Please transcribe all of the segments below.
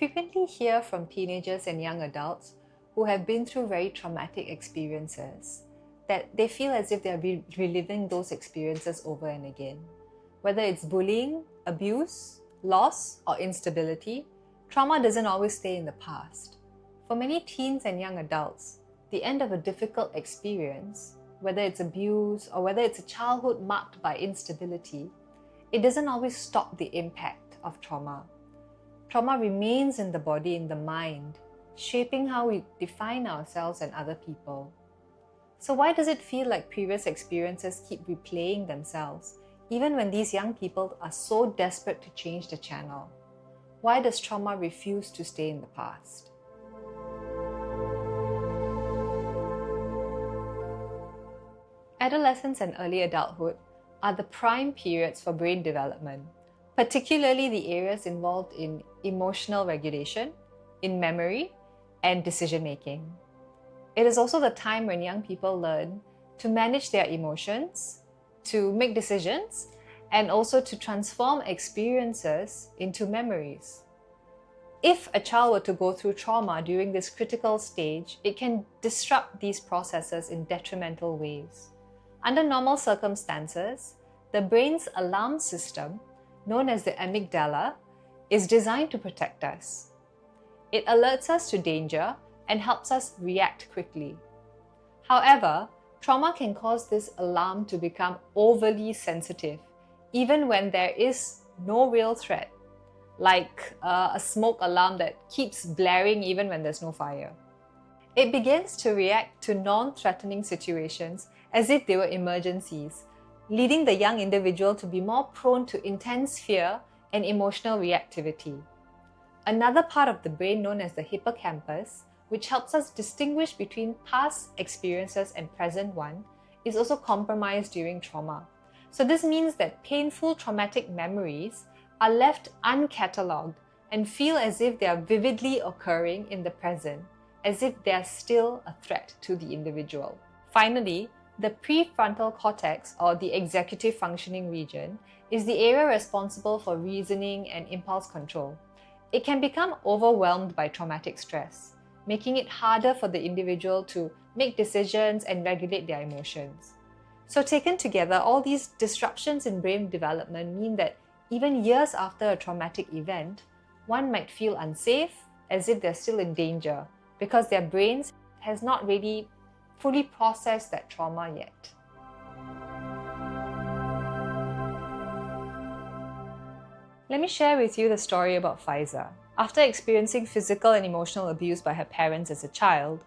frequently hear from teenagers and young adults who have been through very traumatic experiences that they feel as if they are reliving those experiences over and again. Whether it's bullying, abuse, loss, or instability, trauma doesn't always stay in the past. For many teens and young adults, the end of a difficult experience, whether it's abuse or whether it's a childhood marked by instability, it doesn't always stop the impact of trauma. Trauma remains in the body, in the mind, shaping how we define ourselves and other people. So why does it feel like previous experiences keep replaying themselves, even when these young people are so desperate to change the channel? Why does trauma refuse to stay in the past? Adolescence and early adulthood are the prime periods for brain development, particularly the areas involved in emotional regulation, in memory, and decision-making. It is also the time when young people learn to manage their emotions, to make decisions, and also to transform experiences into memories. If a child were to go through trauma during this critical stage, it can disrupt these processes in detrimental ways. Under normal circumstances, the brain's alarm system, known as the amygdala, is designed to protect us. It alerts us to danger and helps us react quickly. However, trauma can cause this alarm to become overly sensitive, even when there is no real threat, like a smoke alarm that keeps blaring even when there's no fire. It begins to react to non-threatening situations as if they were emergencies, leading the young individual to be more prone to intense fear and emotional reactivity. Another part of the brain, known as the hippocampus, which helps us distinguish between past experiences and present one, is also compromised during trauma. So this means that painful traumatic memories are left uncatalogued and feel as if they are vividly occurring in the present, as if they are still a threat to the individual. Finally, the prefrontal cortex, or the executive functioning region, is the area responsible for reasoning and impulse control. It can become overwhelmed by traumatic stress, making it harder for the individual to make decisions and regulate their emotions. So taken together, all these disruptions in brain development mean that even years after a traumatic event, one might feel unsafe, as if they're still in danger, because their brains has not really fully processed that trauma yet. Let me share with you the story about Faisa. After experiencing physical and emotional abuse by her parents as a child,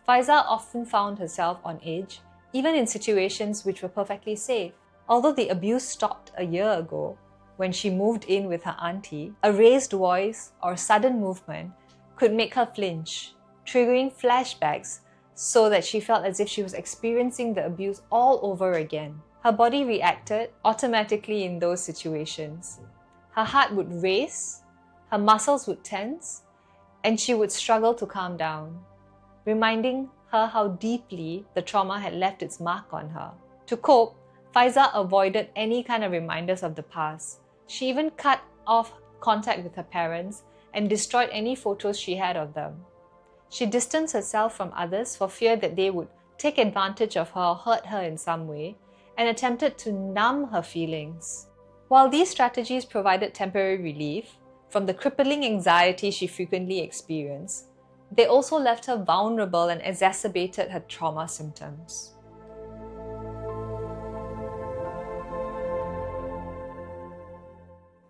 Faisa often found herself on edge, even in situations which were perfectly safe. Although the abuse stopped a year ago, when she moved in with her auntie, a raised voice or sudden movement could make her flinch, triggering flashbacks so that she felt as if she was experiencing the abuse all over again. Her body reacted automatically in those situations. Her heart would race, her muscles would tense, and she would struggle to calm down, reminding her how deeply the trauma had left its mark on her. To cope, Faisa avoided any kind of reminders of the past. She even cut off contact with her parents and destroyed any photos she had of them. She distanced herself from others for fear that they would take advantage of her or hurt her in some way, and attempted to numb her feelings. While these strategies provided temporary relief from the crippling anxiety she frequently experienced, they also left her vulnerable and exacerbated her trauma symptoms.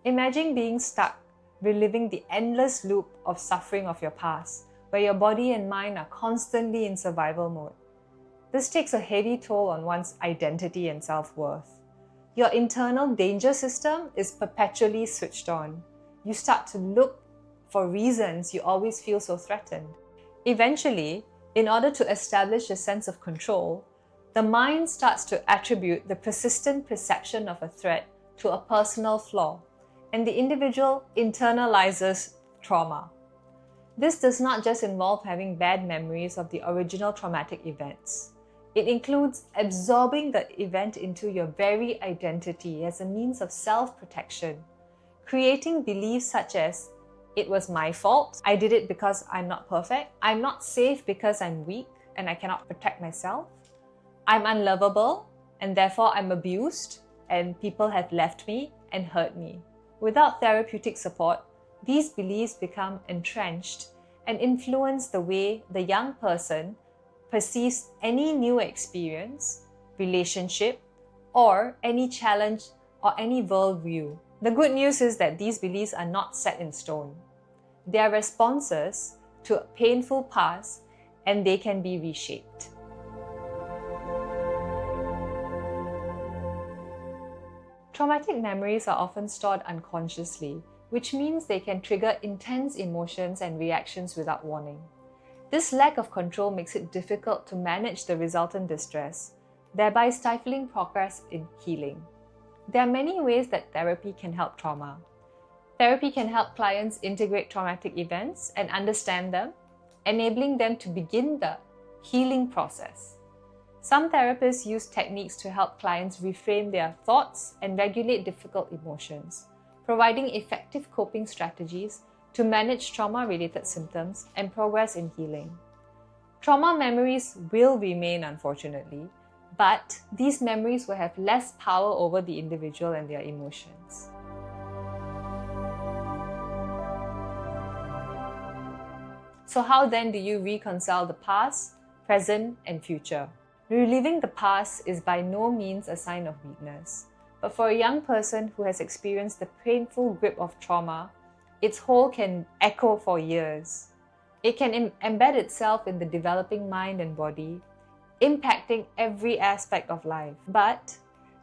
Imagine being stuck, reliving the endless loop of suffering of your past, where your body and mind are constantly in survival mode. This takes a heavy toll on one's identity and self-worth. Your internal danger system is perpetually switched on. You start to look for reasons you always feel so threatened. Eventually, in order to establish a sense of control, the mind starts to attribute the persistent perception of a threat to a personal flaw, and the individual internalizes trauma. This does not just involve having bad memories of the original traumatic events. It includes absorbing the event into your very identity as a means of self-protection, creating beliefs such as, It was my fault. I did it because I'm not perfect. I'm not safe because I'm weak and I cannot protect myself. I'm unlovable and therefore I'm abused and people have left me and hurt me. Without therapeutic support, these beliefs become entrenched and influence the way the young person perceives any new experience, relationship, or any challenge or any worldview. The good news is that these beliefs are not set in stone. They are responses to a painful past and they can be reshaped. Traumatic memories are often stored unconsciously, which means they can trigger intense emotions and reactions without warning. This lack of control makes it difficult to manage the resultant distress, thereby stifling progress in healing. There are many ways that therapy can help trauma. Therapy can help clients integrate traumatic events and understand them, enabling them to begin the healing process. Some therapists use techniques to help clients reframe their thoughts and regulate difficult emotions, providing effective coping strategies to manage trauma-related symptoms and progress in healing. Trauma memories will remain, unfortunately, but these memories will have less power over the individual and their emotions. So how then do you reconcile the past, present, and future? Reliving the past is by no means a sign of weakness, but for a young person who has experienced the painful grip of trauma, its hold can echo for years. It can embed itself in the developing mind and body, impacting every aspect of life. But,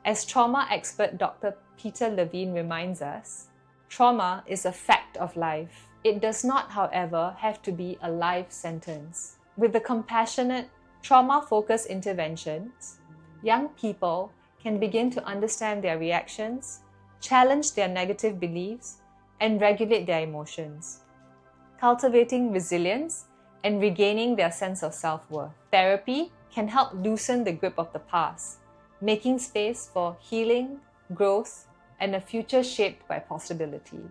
as trauma expert Dr. Peter Levine reminds us, trauma is a fact of life. It does not, however, have to be a life sentence. With the compassionate, trauma-focused interventions, young people can begin to understand their reactions, challenge their negative beliefs, and regulate their emotions, cultivating resilience and regaining their sense of self-worth. Therapy can help loosen the grip of the past, making space for healing, growth, and a future shaped by possibility.